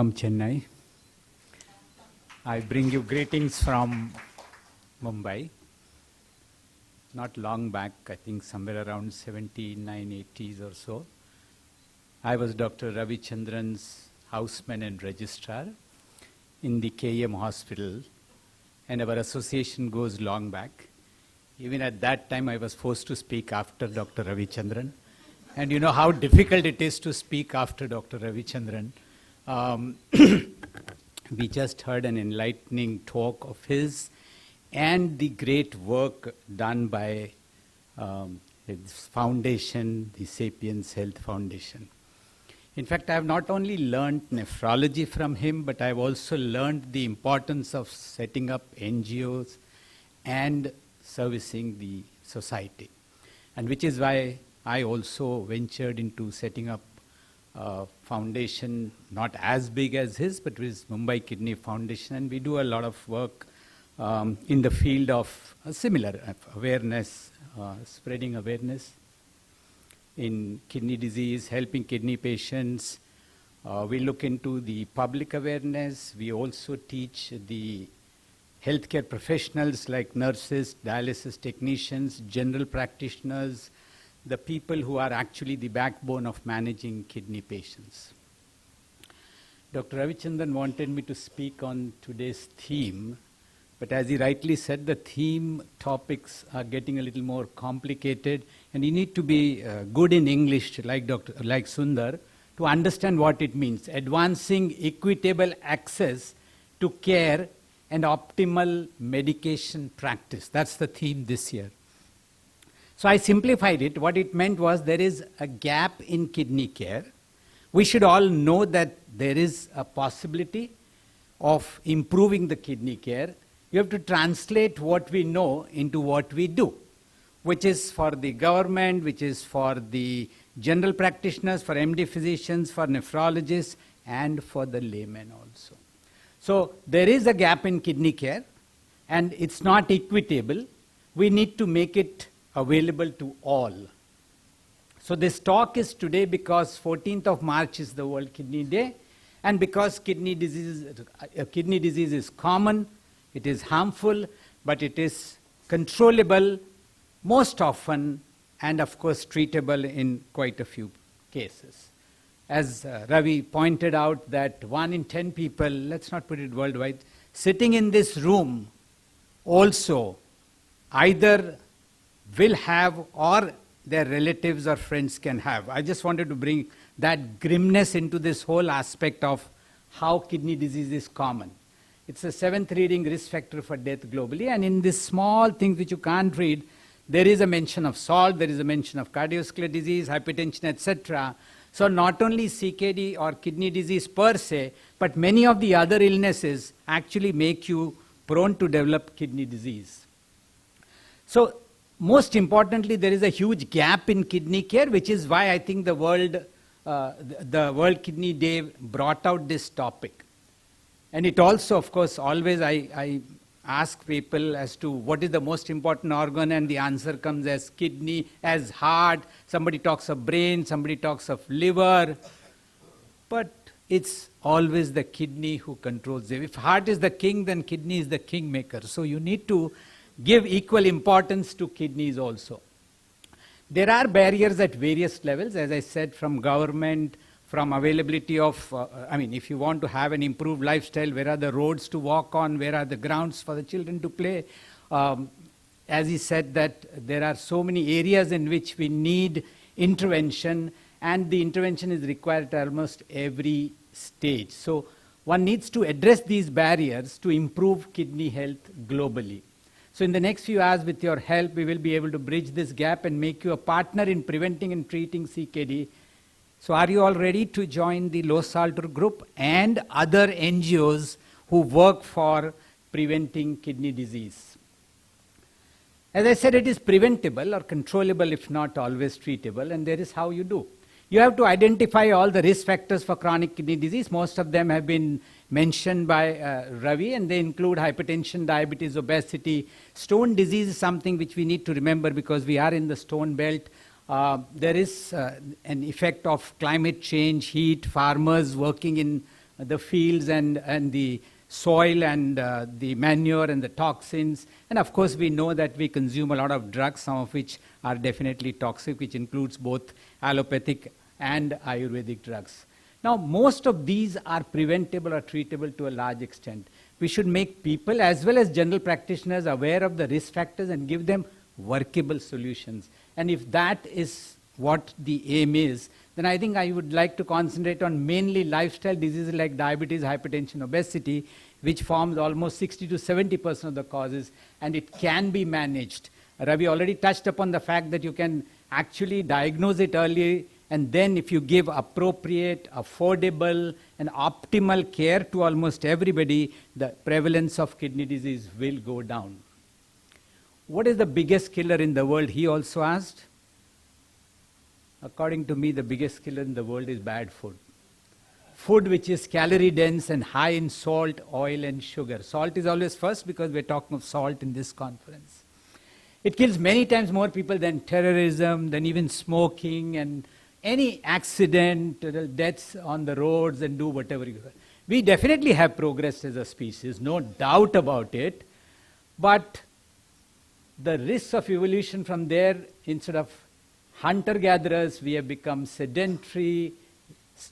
from Chennai. I bring you greetings from Mumbai. Not long back, I think somewhere around 79, 80s or so, I was Dr. Ravichandran's houseman and registrar in the KM hospital, and our association goes long back. Even at that time, I was forced to speak after Dr. Ravichandran. And you know how difficult it is to speak after Dr. Ravichandran. We just heard an enlightening talk of his and the great work done by his foundation, the Sapiens Health Foundation. In fact, I have not only learned nephrology from him, but I have also learned the importance of setting up NGOs and servicing the society. And which is why I also ventured into setting up a foundation, not as big as his, but with Mumbai Kidney Foundation, and we do a lot of work in the field of similar awareness, spreading awareness in kidney disease, helping kidney patients. We look into the public awareness. We also teach the healthcare professionals like nurses, dialysis technicians, general practitioners, the people who are actually the backbone of managing kidney patients. Dr. Ravichandran wanted me to speak on today's theme, but as he rightly said, the theme topics are getting a little more complicated, and you need to be good in English, like Sundar, to understand what it means. Advancing equitable access to care and optimal medication practice. That's the theme this year. So I simplified it. What it meant was there is a gap in kidney care. We should all know that there is a possibility of improving the kidney care. You have to translate what we know into what we do, which is for the government, which is for the general practitioners, for MD physicians, for nephrologists, and for the laymen also. So there is a gap in kidney care, and it's not equitable. We need to make it available to all. So this talk is today because 14th of March is the World Kidney Day, and because kidney disease is common, it is harmful, but it is controllable most often, and of course treatable in quite a few cases. As Ravi pointed out, that 1 in 10 people, let's not put it worldwide, sitting in this room also either will have or their relatives or friends can have. I just wanted to bring that grimness into this whole aspect of how kidney disease is common. It's the 7th leading risk factor for death globally, and in these small things which you can't read, there is a mention of salt, there is a mention of cardiovascular disease, hypertension, etc. So not only CKD or kidney disease per se, but many of the other illnesses actually make you prone to develop kidney disease. So most importantly, there is a huge gap in kidney care, which is why I think the World Kidney Day brought out this topic. And it also, of course, always I ask people as to what is the most important organ, and the answer comes as kidney, as heart. Somebody talks of brain, somebody talks of liver. But it's always the kidney who controls it. If heart is the king, then kidney is the kingmaker. So you need to give equal importance to kidneys also. There are barriers at various levels, as I said, from government, from availability of, if you want to have an improved lifestyle, where are the roads to walk on, where are the grounds for the children to play? As he said, that there are so many areas in which we need intervention, and the intervention is required at almost every stage. So one needs to address these barriers to improve kidney health globally. So in the next few hours, with your help, we will be able to bridge this gap and make you a partner in preventing and treating CKD. So are you all ready to join the LOSALTER group and other NGOs who work for preventing kidney disease? As I said, it is preventable or controllable, if not always treatable, and there is how you do. You have to identify all the risk factors for chronic kidney disease. Most of them have been mentioned by Ravi, and they include hypertension, diabetes, obesity. Stone disease is something which we need to remember because we are in the stone belt. There is an effect of climate change, heat, farmers working in the fields and the soil and the manure and the toxins. And of course, we know that we consume a lot of drugs, some of which are definitely toxic, which includes both allopathic and Ayurvedic drugs. Now, most of these are preventable or treatable to a large extent. We should make people as well as general practitioners aware of the risk factors and give them workable solutions. And if that is what the aim is, then I think I would like to concentrate on mainly lifestyle diseases like diabetes, hypertension, obesity, which forms almost 60 to 70% of the causes, and it can be managed. Ravi already touched upon the fact that you can actually diagnose it early, and then if you give appropriate, affordable, and optimal care to almost everybody, the prevalence of kidney disease will go down. What is the biggest killer in the world? He also asked. According to me, the biggest killer in the world is bad food. Food which is calorie dense and high in salt, oil, and sugar. Salt is always first because we're talking of salt in this conference. It kills many times more people than terrorism, than even smoking, and any accident, deaths on the roads, and do whatever you want. We definitely have progressed as a species, no doubt about it. But the risks of evolution from there, instead of hunter-gatherers, we have become sedentary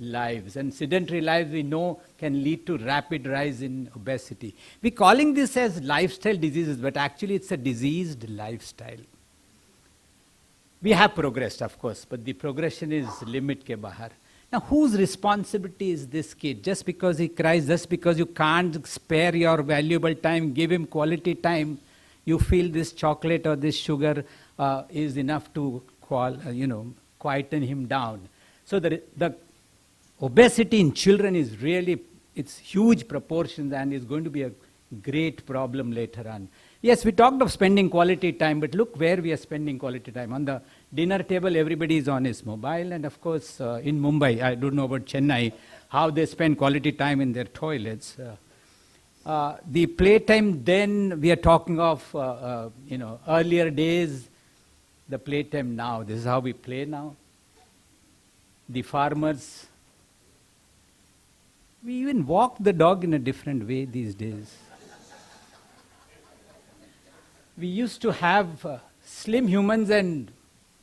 lives. And sedentary lives, we know, can lead to rapid rise in obesity. We're calling this as lifestyle diseases, but actually it's a diseased lifestyle. We have progressed, of course, but the progression is limit ke bahar. Now, whose responsibility is this kid? Just because he cries, just because you can't spare your valuable time, give him quality time, you feel this chocolate or this sugar is enough to quieten him down. So the obesity in children is really, it's huge proportions and is going to be a great problem later on. Yes, we talked of spending quality time, but look where we are spending quality time. On the dinner table, everybody is on his mobile, and of course, in Mumbai, I don't know about Chennai, how they spend quality time in their toilets. The playtime then, we are talking of, earlier days, the playtime now. This is how we play now. The farmers, we even walk the dog in a different way these days. We used to have slim humans and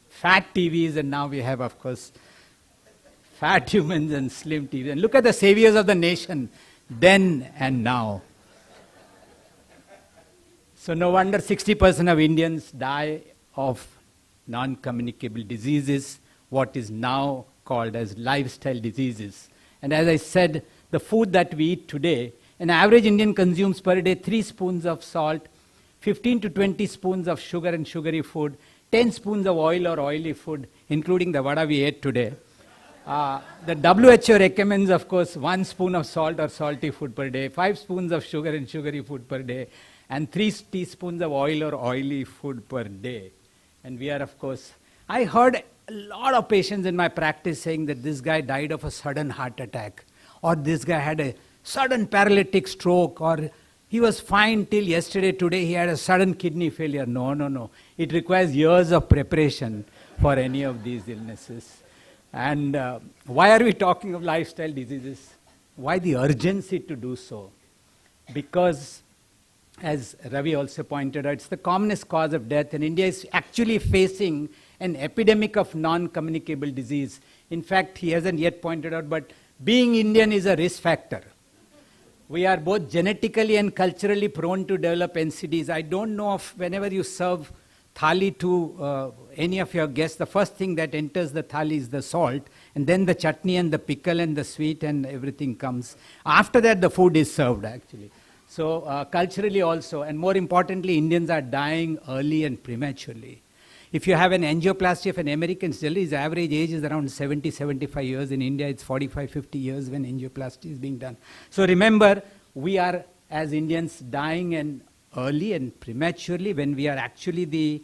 fat TVs, and now we have, of course, fat humans and slim TVs. And look at the saviors of the nation, then and now. So no wonder 60% of Indians die of non-communicable diseases, what is now called as lifestyle diseases. And as I said, the food that we eat today, an average Indian consumes per day 3 spoons of salt, 15 to 20 spoons of sugar and sugary food, 10 spoons of oil or oily food, including the vada we ate today. The WHO recommends, of course, 1 spoon of salt or salty food per day, 5 spoons of sugar and sugary food per day, and 3 teaspoons of oil or oily food per day. And we are, of course, I heard a lot of patients in my practice saying that this guy died of a sudden heart attack, or this guy had a sudden paralytic stroke, or he was fine till yesterday, today he had a sudden kidney failure. No. It requires years of preparation for any of these illnesses. And why are we talking of lifestyle diseases? Why the urgency to do so? Because, as Ravi also pointed out, it's the commonest cause of death, and India is actually facing an epidemic of non-communicable disease. In fact, he hasn't yet pointed out, but being Indian is a risk factor. We are both genetically and culturally prone to develop NCDs. I don't know if whenever you serve thali to any of your guests, the first thing that enters the thali is the salt, and then the chutney and the pickle and the sweet and everything comes. After that, the food is served, actually. So culturally also, and more importantly, Indians are dying early and prematurely. If you have an angioplasty of an American, still his average age is around 70, 75 years. In India, it's 45, 50 years when angioplasty is being done. So remember, we are, as Indians, dying and early and prematurely when we are actually the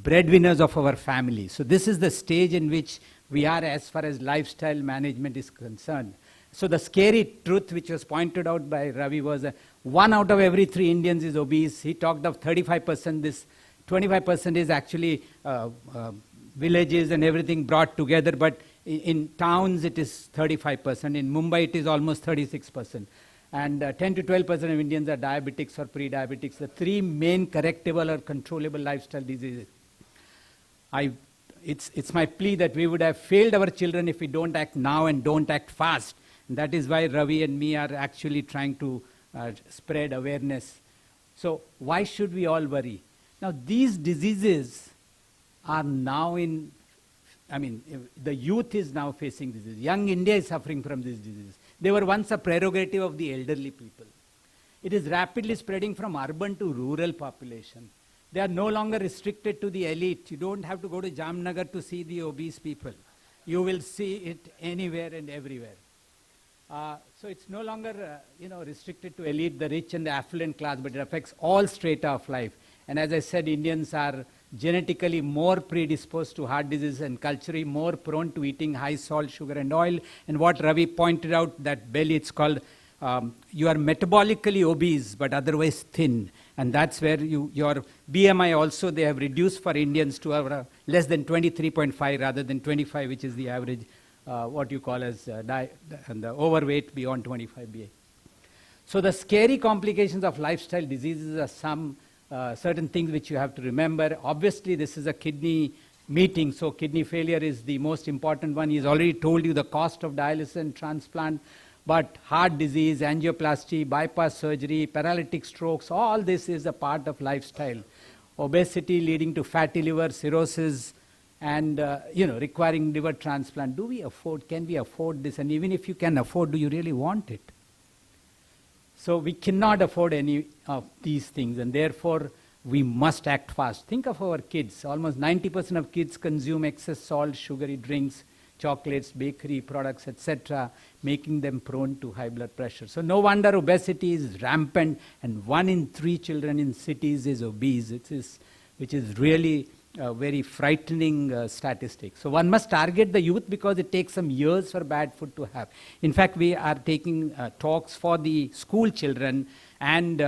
breadwinners of our family. So this is the stage in which we are as far as lifestyle management is concerned. So the scary truth which was pointed out by Ravi was 1 out of every 3 Indians is obese. He talked of 35%, this 25% is actually villages and everything brought together, but In towns, it is 35%. In Mumbai, it is almost 36%. And 10 to 12% of Indians are diabetics or pre-diabetics, the three main correctable or controllable lifestyle diseases. It's my plea that we would have failed our children if we don't act now and don't act fast. And that is why Ravi and me are actually trying to spread awareness. So why should we all worry? Now, these diseases are now the youth is now facing disease. Young India is suffering from these diseases. They were once a prerogative of the elderly people. It is rapidly spreading from urban to rural population. They are no longer restricted to the elite. You don't have to go to Jamnagar to see the obese people. You will see it anywhere and everywhere. So it's no longer restricted to elite, the rich and the affluent class, but it affects all strata of life. And as I said, Indians are genetically more predisposed to heart disease and culturally more prone to eating high salt, sugar and oil. And what Ravi pointed out, that belly, it's called, you are metabolically obese but otherwise thin. And that's where your BMI also, they have reduced for Indians to less than 23.5 rather than 25, which is the average, what you call as and the overweight beyond 25 BA. So the scary complications of lifestyle diseases are some certain things which you have to remember. Obviously, this is a kidney meeting, so kidney failure is the most important one. He's already told you the cost of dialysis and transplant, but heart disease, angioplasty, bypass surgery, paralytic strokes, all this is a part of lifestyle. Obesity leading to fatty liver, cirrhosis, and requiring liver transplant. Can we afford this? And even if you can afford, do you really want it? So we cannot afford any of these things, and therefore we must act fast. Think of our kids. Almost 90% of kids consume excess salt, sugary drinks, chocolates, bakery products, etc., making them prone to high blood pressure. So no wonder obesity is rampant, and 1 in 3 children in cities is obese, which is really a very frightening statistic. So one must target the youth because it takes some years for bad food to have. In fact, we are taking talks for the school children and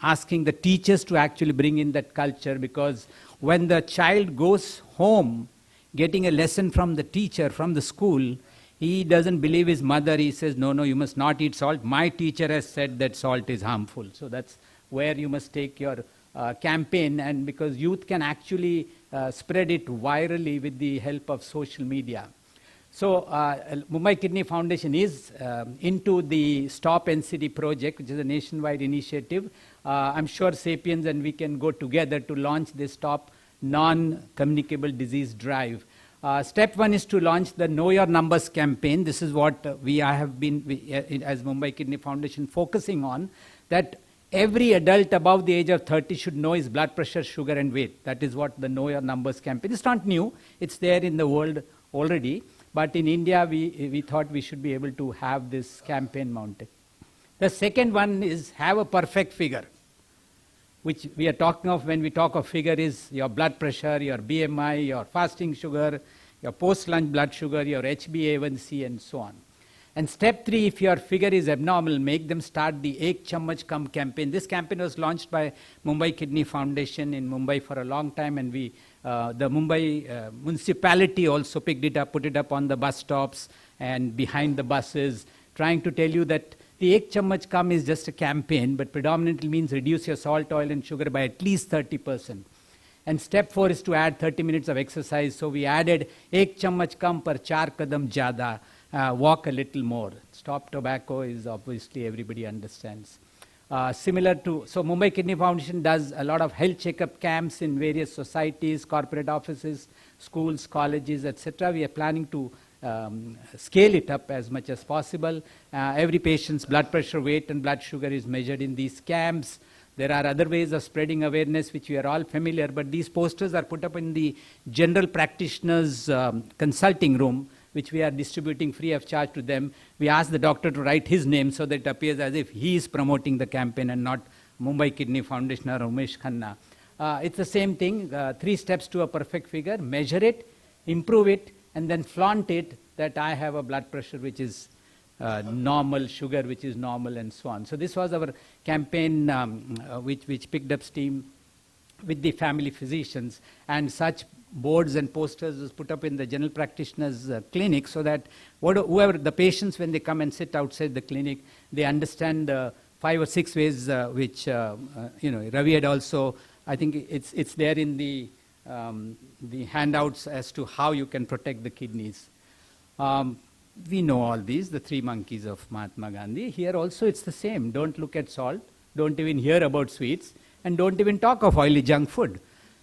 asking the teachers to actually bring in that culture, because when the child goes home getting a lesson from the teacher, from the school, he doesn't believe his mother. He says, no, you must not eat salt. My teacher has said that salt is harmful. So that's where you must take your campaign, and because youth can actually spread it virally with the help of social media. So Mumbai Kidney Foundation is into the Stop NCD project, which is a nationwide initiative. I'm sure SAPIENS and we can go together to launch this Stop Non-Communicable Disease Drive. Step 1 is to launch the Know Your Numbers campaign. This is what I have been, as Mumbai Kidney Foundation, focusing on, that every adult above the age of 30 should know his blood pressure, sugar and weight. That is what the Know Your Numbers campaign. It's not new. It's there in the world already. But in India, we thought we should be able to have this campaign mounted. The second one is have a perfect figure, which we are talking of when we talk of figure is your blood pressure, your BMI, your fasting sugar, your post-lunch blood sugar, your HbA1c and so on. And step 3, if your figure is abnormal, make them start the Ek Chammach Kam campaign. This campaign was launched by Mumbai Kidney Foundation in Mumbai for a long time, and the Mumbai municipality also picked it up, put it up on the bus stops and behind the buses, trying to tell you that the Ek Chammach Kam is just a campaign, but predominantly means reduce your salt, oil and sugar by at least 30%. And step 4 is to add 30 minutes of exercise. So we added Ek Chammach Kam par 4 kadam jada. Walk a little more. Stop tobacco is obviously everybody understands. Similar to, so Mumbai Kidney Foundation does a lot of health checkup camps in various societies, corporate offices, schools, colleges, etc. We are planning to scale it up as much as possible. Every patient's blood pressure, weight and blood sugar is measured in these camps. There are other ways of spreading awareness which we are all familiar, but these posters are put up in the general practitioners consulting room, which we are distributing free of charge to them. We ask the doctor to write his name so that it appears as if he is promoting the campaign and not Mumbai Kidney Foundation or Umesh Khanna. It's the same thing, 3 steps to a perfect figure: measure it, improve it, and then flaunt it that I have a blood pressure which is normal, sugar which is normal, and so on. So this was our campaign which picked up steam with the family physicians, and such boards and posters was put up in the general practitioner's clinic, so that whoever the patients, when they come and sit outside the clinic, they understand 5 or 6 ways which Ravi had also. I think it's there in the handouts as to how you can protect the kidneys. We know all these, the 3 monkeys of Mahatma Gandhi. Here also it's the same. Don't look at salt, don't even hear about sweets, and don't even talk of oily junk food.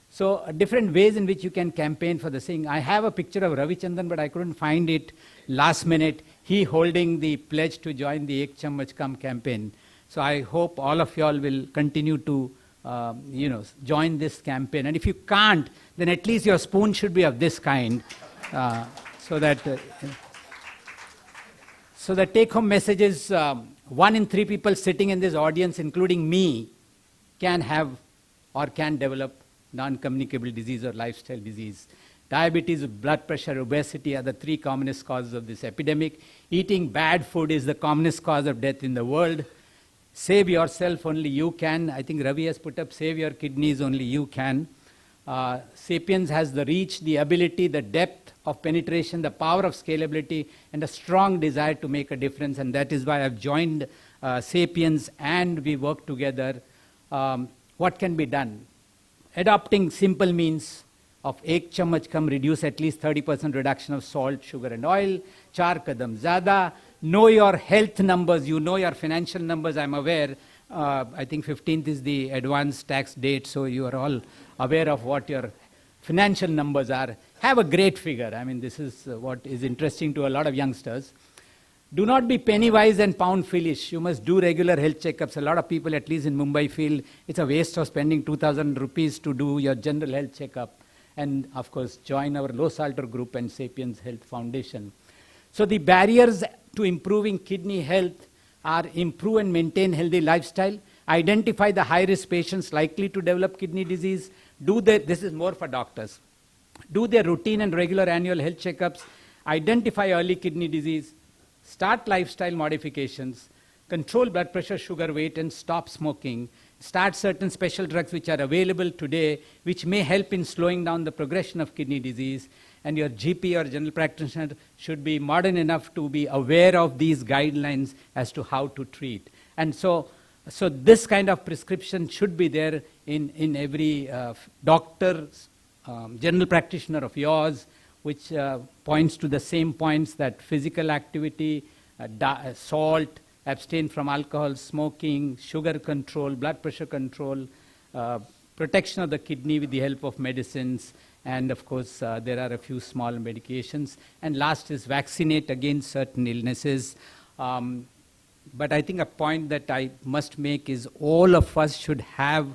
So different ways in which you can campaign for the thing. I have a picture of Ravichandran, but I couldn't find it last minute. He holding the pledge to join the Ek Chammach Kam campaign. So I hope all of you all will continue to join this campaign. And if you can't, then at least your spoon should be of this kind, so that the take-home message is 1 in 3 people sitting in this audience, including me, can have or can develop non-communicable disease or lifestyle disease. Diabetes, blood pressure, obesity are the 3 commonest causes of this epidemic. Eating bad food is the commonest cause of death in the world. Save yourself, only you can. I think Ravi has put up, save your kidneys, only you can. Sapiens has the reach, the ability, the depth of penetration, the power of scalability, and a strong desire to make a difference. And that is why I've joined Sapiens, and we work together. What can be done? Adopting simple means of Ek Chammach Kam, reduce at least 30% reduction of salt, sugar and oil. 4 kadam zyada. Know your health numbers. You know your financial numbers, I'm aware. I think 15th is the advance tax date, so you are all aware of what your financial numbers are. Have a great figure. I mean, this is what is interesting to a lot of youngsters. Do not be penny wise and pound foolish. You must do regular health checkups. A lot of people, at least in Mumbai, feel it's a waste of spending 2,000 rupees to do your general health checkup. And of course, join our LOSALTER group and Sapiens Health Foundation. So the barriers to improving kidney health are improve and maintain healthy lifestyle, identify the high-risk patients likely to develop kidney disease, this is more for doctors, do their routine and regular annual health checkups, identify early kidney disease, start lifestyle modifications, control blood pressure, sugar, weight, and stop smoking, start certain special drugs which are available today, which may help in slowing down the progression of kidney disease. And your GP or general practitioner should be modern enough to be aware of these guidelines as to how to treat. And so this kind of prescription should be there in every doctor, general practitioner of yours, which points to the same points, that physical activity, salt, abstain from alcohol, smoking, sugar control, blood pressure control, protection of the kidney with the help of medicines, and of course there are a few small medications. And last is vaccinate against certain illnesses. But I think a point that I must make is all of us should have,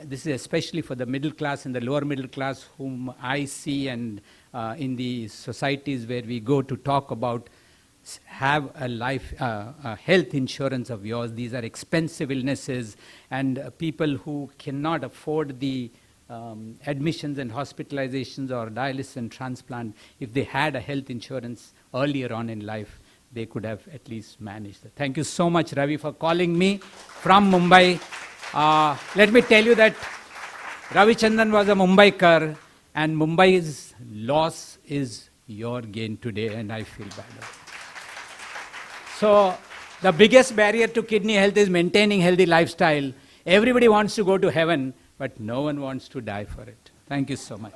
this is especially for the middle class and the lower middle class whom I see, and in the societies where we go to talk about, have a health insurance of yours. These are expensive illnesses, and people who cannot afford the admissions and hospitalizations or dialysis and transplant, if they had a health insurance earlier on in life, they could have at least managed it. Thank you so much, Ravi, for calling me from Mumbai. Let me tell you that Ravichandran was a Mumbaikar, and Mumbai's loss is your gain today, and I feel bad. So the biggest barrier to kidney health is maintaining healthy lifestyle. Everybody wants to go to heaven, but no one wants to die for it. Thank you so much.